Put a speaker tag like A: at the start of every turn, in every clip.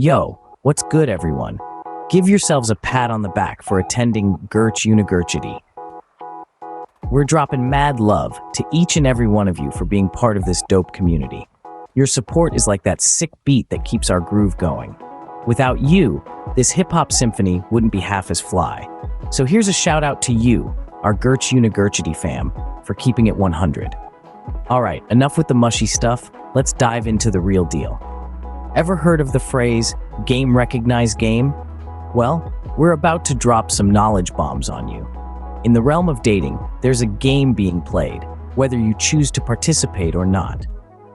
A: Yo, what's good, everyone? Give yourselves a pat on the back for attending Gerch University. We're dropping mad love to each and every one of you for being part of this dope community. Your support is like that sick beat that keeps our groove going. Without you, this hip-hop symphony wouldn't be half as fly. So here's a shout out to you, our Gerch University fam, for keeping it 100. All right, enough with the mushy stuff. Let's dive into the real deal. Ever heard of the phrase, game recognize game? Well, we're about to drop some knowledge bombs on you. In the realm of dating, there's a game being played, whether you choose to participate or not.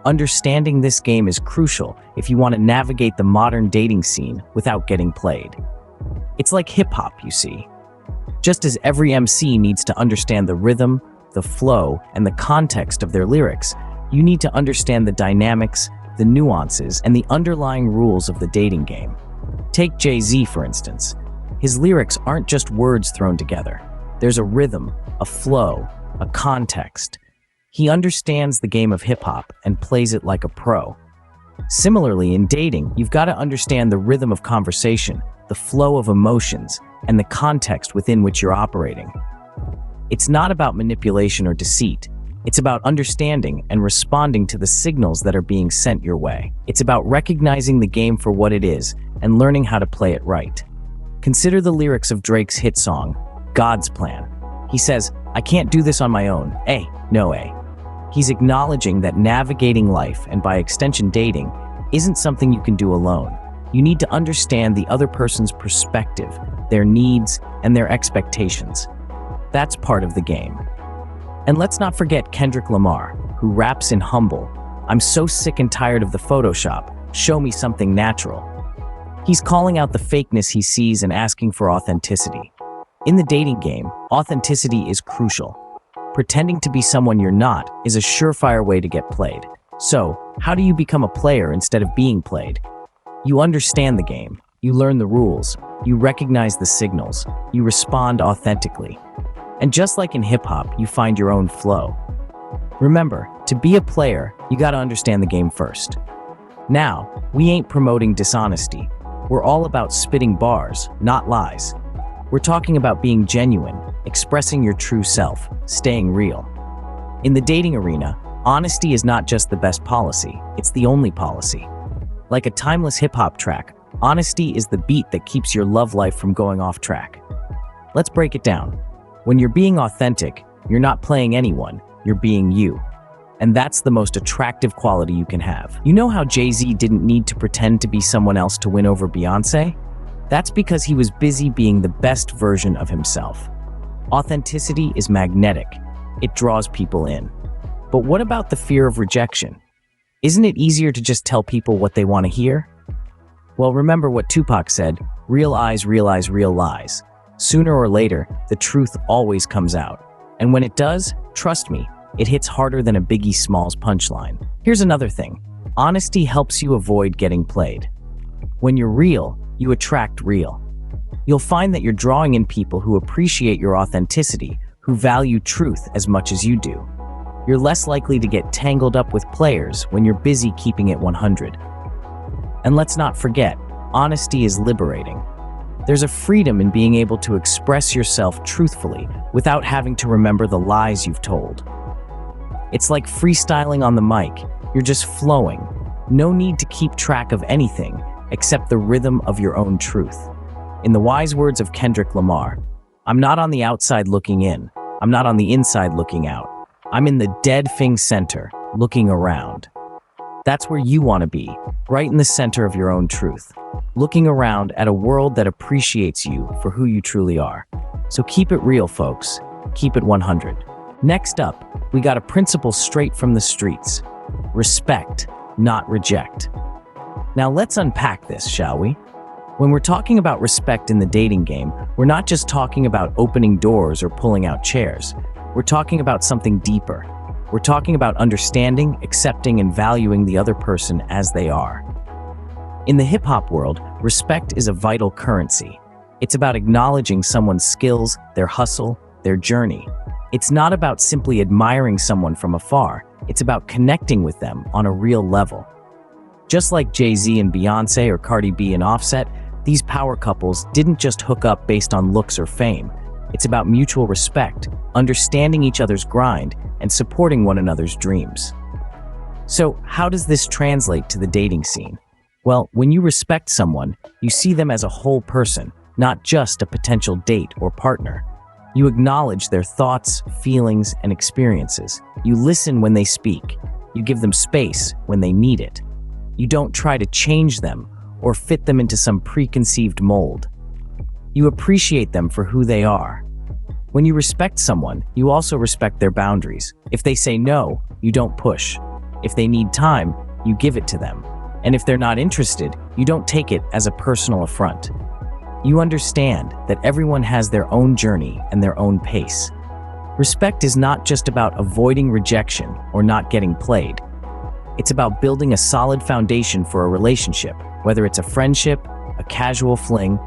A: Understanding this game is crucial if you want to navigate the modern dating scene without getting played. It's like hip-hop, you see. Just as every MC needs to understand the rhythm, the flow, and the context of their lyrics, you need to understand the dynamics, the nuances, and the underlying rules of the dating game. Take Jay-Z, for instance. His lyrics aren't just words thrown together. There's a rhythm, a flow, a context. He understands the game of hip-hop and plays it like a pro. Similarly, in dating, you've got to understand the rhythm of conversation, the flow of emotions, and the context within which you're operating. It's not about manipulation or deceit. It's about understanding and responding to the signals that are being sent your way. It's about recognizing the game for what it is and learning how to play it right. Consider the lyrics of Drake's hit song, God's Plan. He says, "I can't do this on my own. No. He's acknowledging that navigating life, and by extension dating, isn't something you can do alone. You need to understand the other person's perspective, their needs, and their expectations. That's part of the game. And let's not forget Kendrick Lamar, who raps in Humble, "I'm so sick and tired of the Photoshop, show me something natural." He's calling out the fakeness he sees and asking for authenticity. In the dating game, authenticity is crucial. Pretending to be someone you're not is a surefire way to get played. So, how do you become a player instead of being played? You understand the game, you learn the rules, you recognize the signals, you respond authentically. And just like in hip-hop, you find your own flow. Remember, to be a player, you gotta understand the game first. Now, we ain't promoting dishonesty. We're all about spitting bars, not lies. We're talking about being genuine, expressing your true self, staying real. In the dating arena, honesty is not just the best policy, it's the only policy. Like a timeless hip-hop track, honesty is the beat that keeps your love life from going off track. Let's break it down. When you're being authentic, you're not playing anyone, you're being you. And that's the most attractive quality you can have. You know how Jay-Z didn't need to pretend to be someone else to win over Beyoncé? That's because he was busy being the best version of himself. Authenticity is magnetic. It draws people in. But what about the fear of rejection? Isn't it easier to just tell people what they want to hear? Well, remember what Tupac said, "Real eyes realize real lies." Sooner or later, the truth always comes out. And when it does, trust me, it hits harder than a Biggie Smalls punchline. Here's another thing. Honesty helps you avoid getting played. When you're real, you attract real. You'll find that you're drawing in people who appreciate your authenticity, who value truth as much as you do. You're less likely to get tangled up with players when you're busy keeping it 100. And let's not forget, honesty is liberating. There's a freedom in being able to express yourself truthfully without having to remember the lies you've told. It's like freestyling on the mic. You're just flowing. No need to keep track of anything except the rhythm of your own truth. In the wise words of Kendrick Lamar, "I'm not on the outside looking in. I'm not on the inside looking out. I'm in the dead thing center, looking around." That's where you want to be, right in the center of your own truth, looking around at a world that appreciates you for who you truly are. So keep it real, folks. Keep it 100. Next up, we got a principle straight from the streets. Respect, not reject. Now let's unpack this, shall we? When we're talking about respect in the dating game, we're not just talking about opening doors or pulling out chairs. We're talking about something deeper. We're talking about understanding, accepting, and valuing the other person as they are. In the hip-hop world, respect is a vital currency. It's about acknowledging someone's skills, their hustle, their journey. It's not about simply admiring someone from afar. It's about connecting with them on a real level. Just like Jay-Z and Beyonce or Cardi B and Offset, these power couples didn't just hook up based on looks or fame. It's about mutual respect, understanding each other's grind, and supporting one another's dreams. So, how does this translate to the dating scene? Well, when you respect someone, you see them as a whole person, not just a potential date or partner. You acknowledge their thoughts, feelings, and experiences. You listen when they speak. You give them space when they need it. You don't try to change them or fit them into some preconceived mold. You appreciate them for who they are. When you respect someone, you also respect their boundaries. If they say no, you don't push. If they need time, you give it to them. And if they're not interested, you don't take it as a personal affront. You understand that everyone has their own journey and their own pace. Respect is not just about avoiding rejection or not getting played. It's about building a solid foundation for a relationship, whether it's a friendship, a casual fling,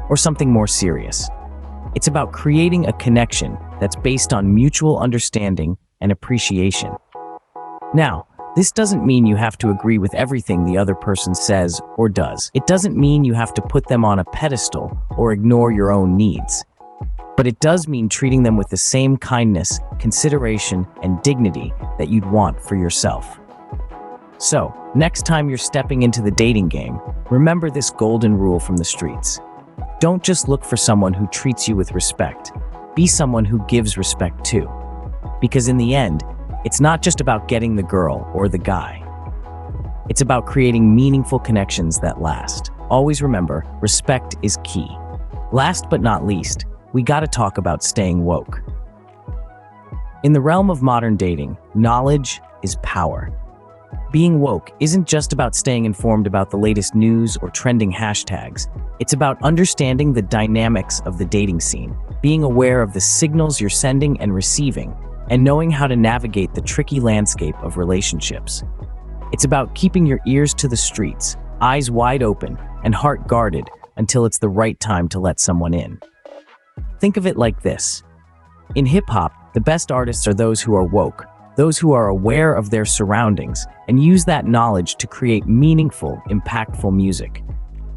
A: or something more serious. It's about creating a connection that's based on mutual understanding and appreciation. Now, this doesn't mean you have to agree with everything the other person says or does. It doesn't mean you have to put them on a pedestal or ignore your own needs. But it does mean treating them with the same kindness, consideration, and dignity that you'd want for yourself. So, next time you're stepping into the dating game, remember this golden rule from the streets. Don't just look for someone who treats you with respect. Be someone who gives respect too. Because in the end, it's not just about getting the girl or the guy. It's about creating meaningful connections that last. Always remember, respect is key. Last but not least, we gotta talk about staying woke. In the realm of modern dating, knowledge is power. Being woke isn't just about staying informed about the latest news or trending hashtags. It's about understanding the dynamics of the dating scene, being aware of the signals you're sending and receiving, and knowing how to navigate the tricky landscape of relationships. It's about keeping your ears to the streets, eyes wide open, and heart guarded until it's the right time to let someone in. Think of it like this. In hip-hop, the best artists are those who are woke, those who are aware of their surroundings and use that knowledge to create meaningful, impactful music.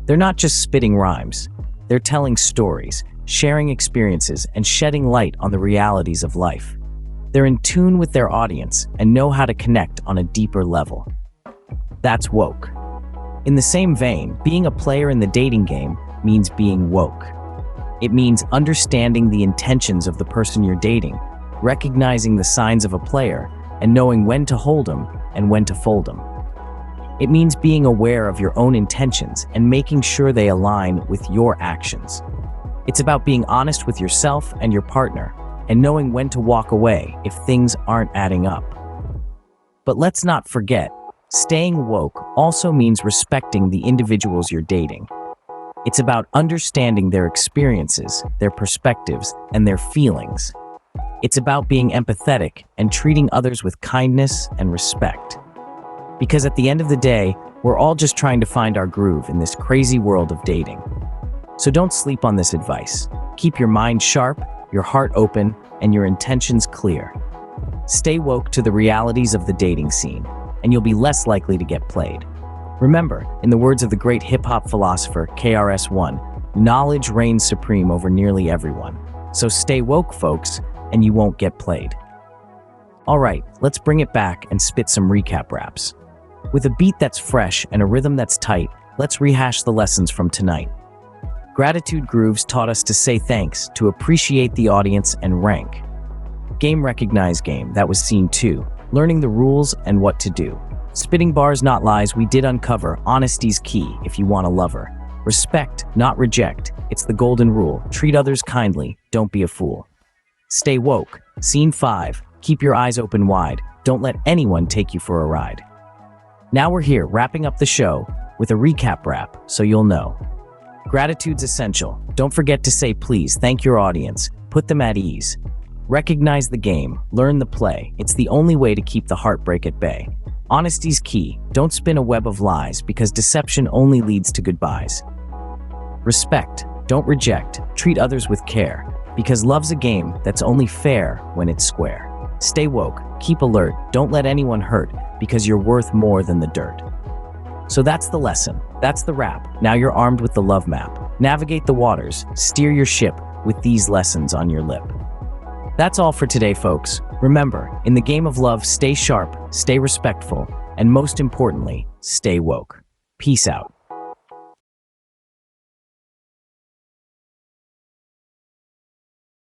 A: They're not just spitting rhymes. They're telling stories, sharing experiences, and shedding light on the realities of life. They're in tune with their audience and know how to connect on a deeper level. That's woke. In the same vein, being a player in the dating game means being woke. It means understanding the intentions of the person you're dating, recognizing the signs of a player, and knowing when to hold them and when to fold them. It means being aware of your own intentions and making sure they align with your actions. It's about being honest with yourself and your partner, and knowing when to walk away if things aren't adding up. But let's not forget, staying woke also means respecting the individuals you're dating. It's about understanding their experiences, their perspectives, and their feelings. It's about being empathetic and treating others with kindness and respect. Because at the end of the day, we're all just trying to find our groove in this crazy world of dating. So don't sleep on this advice. Keep your mind sharp, your heart open, and your intentions clear. Stay woke to the realities of the dating scene, and you'll be less likely to get played. Remember, in the words of the great hip-hop philosopher KRS-One, knowledge reigns supreme over nearly everyone. So stay woke, folks, and you won't get played. All right, let's bring it back and spit some recap raps. With a beat that's fresh and a rhythm that's tight, let's rehash the lessons from tonight. Gratitude grooves taught us to say thanks, to appreciate the audience, and rank. Game recognize game, that was scene 2, learning the rules and what to do. Spitting bars, not lies, we did uncover honesty's key if you want a lover. Respect, not reject, it's the golden rule. Treat others kindly, don't be a fool. Stay woke, scene 5, keep your eyes open wide, don't let anyone take you for a ride. Now we're here, wrapping up the show with a recap rap, so you'll know. Gratitude's essential. Don't forget to say please, thank your audience, put them at ease. Recognize the game, learn the play. It's the only way to keep the heartbreak at bay. Honesty's key. Don't spin a web of lies because deception only leads to goodbyes. Respect. Don't reject. Treat others with care because love's a game that's only fair when it's square. Stay woke. Keep alert. Don't let anyone hurt because you're worth more than the dirt. So that's the lesson. That's the wrap. Now you're armed with the love map. Navigate the waters. Steer your ship with these lessons on your lip. That's all for today, folks. Remember, in the game of love, stay sharp, stay respectful, and most importantly, stay woke. Peace out.